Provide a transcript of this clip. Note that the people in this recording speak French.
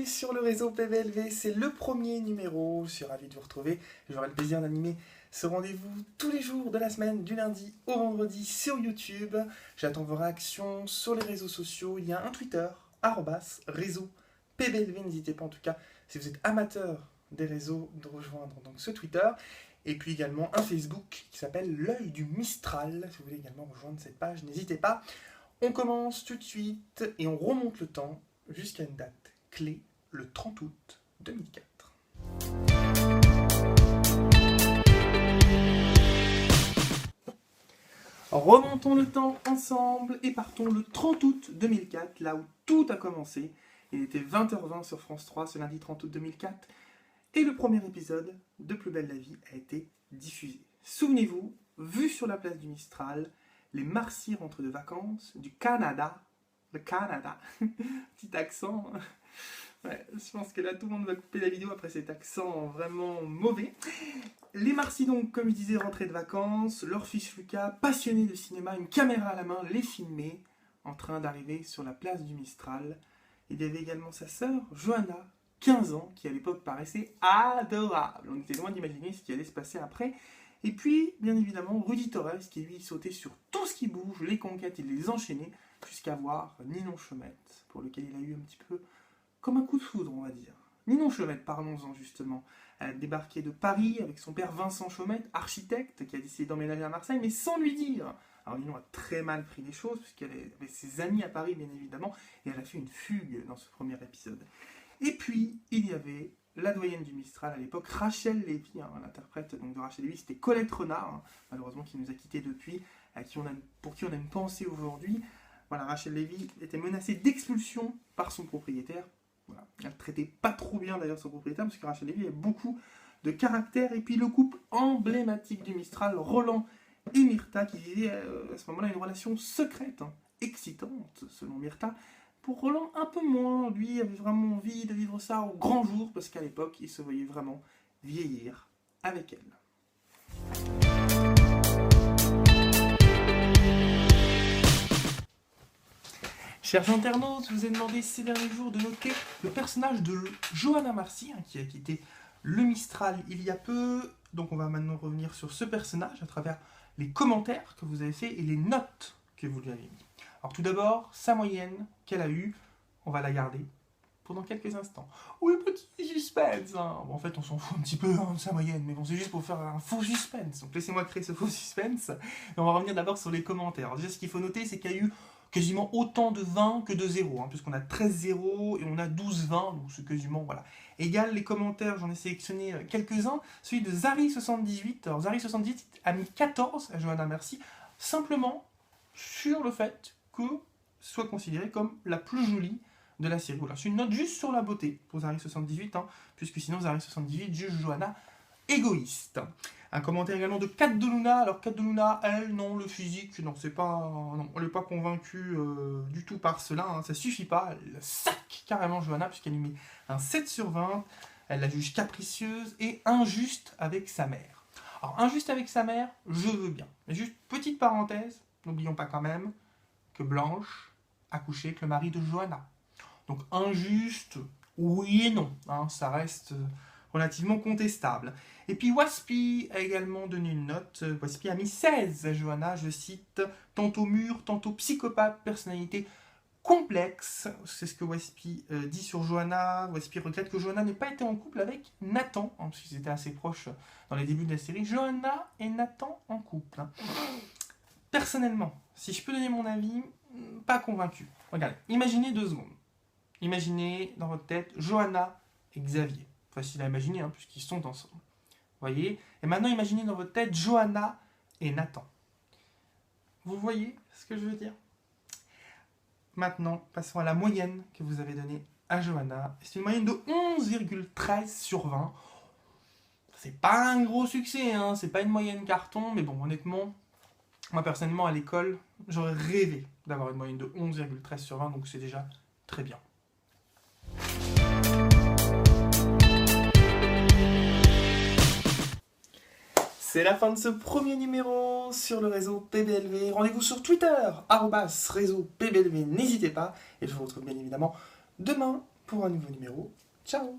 bienvenue sur le réseau PBLV, c'est le premier numéro, je suis ravi de vous retrouver, j'aurai le plaisir d'animer ce rendez-vous tous les jours de la semaine, du lundi au vendredi sur YouTube. J'attends vos réactions sur les réseaux sociaux, il y a un Twitter, @réseau PBLV, n'hésitez pas en tout cas, si vous êtes amateur des réseaux, de rejoindre donc ce Twitter, et puis également un Facebook qui s'appelle l'œil du Mistral, si vous voulez également rejoindre cette page, n'hésitez pas. On commence tout de suite et on remonte le temps jusqu'à une date clé, le 30 août 2004. Remontons le temps ensemble et partons le 30 août 2004, là où tout a commencé. Il était 20h20 sur France 3 ce lundi 30 août 2004 et le premier épisode de Plus belle la vie a été diffusé. Souvenez-vous, vu sur la place du Mistral, les Marcy rentrent de vacances du Canada. Le Canada. Petit accent. Ouais, je pense que là, tout le monde va couper la vidéo après cet accent vraiment mauvais. Les Marcy, donc, comme je disais, rentraient de vacances. Leur fils Lucas, passionné de cinéma, une caméra à la main, les filmait en train d'arriver sur la place du Mistral. Il y avait également sa sœur, Johanna, 15 ans, qui à l'époque paraissait adorable. On était loin d'imaginer ce qui allait se passer après. Et puis, bien évidemment, Rudy Torres, qui lui sautait sur tout ce qui bouge, les conquêtes, il les enchaînait, jusqu'à voir Ninon Chomette, pour lequel il a eu un petit peu comme un coup de foudre, on va dire. Ninon Chomette, parlons-en justement. Elle a débarqué de Paris avec son père Vincent Chomette, architecte, qui a décidé d'emménager à Marseille, mais sans lui dire. Alors Ninon a très mal pris les choses, puisqu'elle avait ses amis à Paris, bien évidemment, et elle a fait une fugue dans ce premier épisode. Et puis, il y avait la doyenne du Mistral à l'époque, Rachel Lévy, l'interprète donc de Rachel Lévy, c'était Colette Renard, malheureusement qui nous a quittés depuis, pour qui on a une pensée aujourd'hui. Voilà, Rachel Lévy était menacée d'expulsion par son propriétaire. Voilà. Elle ne traitait pas trop bien d'ailleurs son propriétaire, parce que Rachel Lévy avait beaucoup de caractère. Et puis le couple emblématique du Mistral, Roland et Myrtha, qui vivaient à ce moment-là une relation secrète, excitante selon Myrtha. Pour Roland, un peu moins. Lui avait vraiment envie de vivre ça au grand jour, parce qu'à l'époque, il se voyait vraiment vieillir avec elle. Chers internautes, je vous ai demandé ces derniers jours de noter le personnage de Johanna Marcy, qui a quitté le Mistral il y a peu. Donc on va maintenant revenir sur ce personnage à travers les commentaires que vous avez faits et les notes que vous lui avez mis. Alors tout d'abord, sa moyenne qu'elle a eue, on va la garder pendant quelques instants. Oui, petit suspense. Bon, en fait, on s'en fout un petit peu de sa moyenne, mais bon, c'est juste pour faire un faux suspense. Donc laissez-moi créer ce faux suspense. Et on va revenir d'abord sur les commentaires. Alors, déjà, ce qu'il faut noter, c'est qu'il y a eu quasiment autant de 20 que de 0, puisqu'on a 13 0 et on a 12 20, donc c'est quasiment, voilà. Égal, les commentaires, j'en ai sélectionné quelques-uns. Celui de Zari78. Alors, Zari78 a mis 14 à Johanna Marcy, simplement sur le fait que soit considérée comme la plus jolie de la série. Voilà, c'est une note juste sur la beauté pour Zari78, puisque sinon Zari78 juge Johanna égoïste. Un commentaire également de Kat de Luna. Alors Kat de Luna, elle, non, le physique, non, non, elle n'est pas convaincue du tout par cela, ça suffit pas, elle sac carrément Johanna, puisqu'elle lui met un 7 sur 20, elle la juge capricieuse et injuste avec sa mère. Alors injuste avec sa mère, je veux bien, mais juste petite parenthèse, n'oublions pas quand même que Blanche a couché avec le mari de Johanna. Donc injuste, oui et non, ça reste relativement contestable. Et puis Waspy a également donné une note. Waspy a mis 16 à Johanna, je cite, tantôt mûre, tantôt psychopathe, personnalité complexe. C'est ce que Waspy dit sur Johanna. Waspy regrette que Johanna n'ait pas été en couple avec Nathan, parce qu'ils étaient assez proches dans les débuts de la série. Johanna et Nathan en couple. Personnellement, si je peux donner mon avis, pas convaincu. Regardez, imaginez 2 secondes. Imaginez dans votre tête Johanna et Xavier. Facile à imaginer, puisqu'ils sont ensemble. Voyez. Et maintenant, imaginez dans votre tête Johanna et Nathan. Vous voyez ce que je veux dire? Maintenant, passons à la moyenne que vous avez donnée à Johanna. C'est une moyenne de 11,13 sur 20. C'est pas un gros succès, c'est pas une moyenne carton, mais bon, honnêtement, moi personnellement, à l'école, j'aurais rêvé d'avoir une moyenne de 11,13 sur 20, donc c'est déjà très bien. C'est la fin de ce premier numéro sur le réseau PBLV. Rendez-vous sur Twitter, @réseau PBLV, n'hésitez pas. Et je vous retrouve bien évidemment demain pour un nouveau numéro. Ciao!